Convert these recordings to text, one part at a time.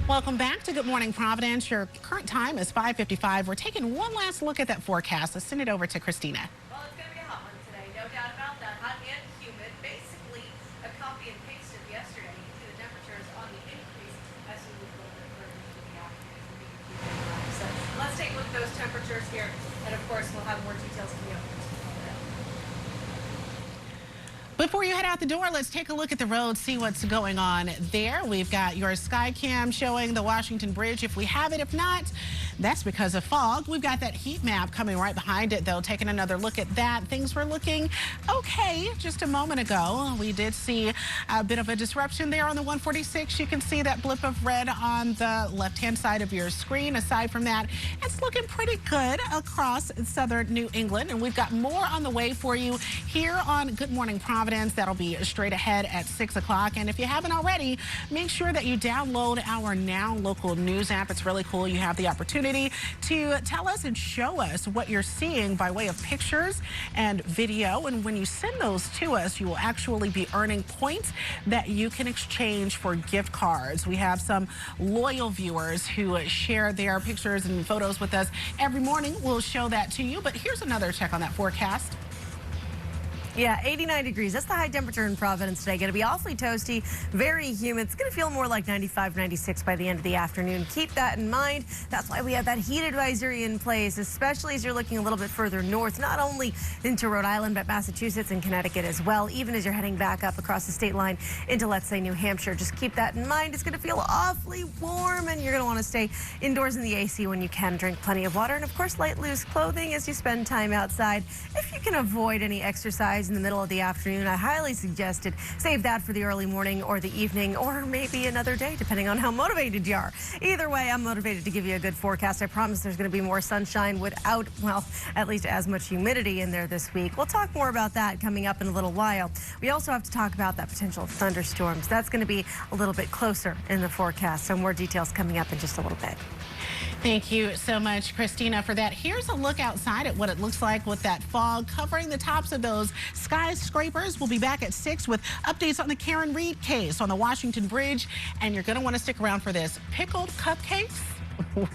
Welcome back to Good Morning Providence. Your current time is 5:55. We're taking one last look at that forecast. Let's send it over to Kristina. Well, it's going to be a hot one today, no doubt about that. Hot and humid, basically a copy and paste of yesterday. You can see the temperatures on the increase as we move a little bit further into the afternoon. So let's take a look at those temperatures here, and of course we'll have more details coming up. Before you head out the door, let's take a look at the road, see what's going on there. We've got your sky cam showing the Washington Bridge if we have it. If not, that's because of fog. We've got that heat map coming right behind it, though. Taking another look at that. Things were looking okay just a moment ago. We did see a bit of a disruption there on the 146. You can see that blip of red on the left-hand side of your screen. Aside from that, it's looking pretty good across southern New England. And we've got more on the way for you here on Good Morning Providence. That'll be straight ahead at 6 o'clock. And if you haven't already, make sure that you download our Now Local News app. It's really cool. You have the opportunity to tell us and show us what you're seeing by way of pictures and video. And when you send those to us, you will actually be earning points that you can exchange for gift cards. We have some loyal viewers who share their pictures and photos with us every morning. We'll show that to you. But here's another check on that forecast. Yeah, 89 degrees. That's the high temperature in Providence today. Going to be awfully toasty, very humid. It's going to feel more like 95, 96 by the end of the afternoon. Keep that in mind. That's why we have that heat advisory in place, especially as you're looking a little bit further north, not only into Rhode Island, but Massachusetts and Connecticut as well, even as you're heading back up across the state line into, let's say, New Hampshire. Just keep that in mind. It's going to feel awfully warm, and you're going to want to stay indoors in the AC when you can. Drink plenty of water, and of course, light, loose clothing as you spend time outside. If you can avoid any exercise in the middle of the afternoon, I highly suggested save that for the early morning or the evening, or maybe another day, depending on how motivated you are. Either way, I'm motivated to give you a good forecast. I promise there's going to be more sunshine without, well, at least as much humidity in there this week. We'll talk more about that coming up in a little while. We also have to talk about that potential thunderstorms. That's going to be a little bit closer in the forecast. So more details coming up in just a little bit. Thank you so much, Kristina, for that. Here's a look outside at what it looks like with that fog covering the tops of those skyscrapers. We'll be back at 6 with updates on the Karen Reed case on the Washington Bridge. And you're going to want to stick around for this. Pickled cupcakes?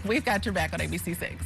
We've got your back on ABC 6.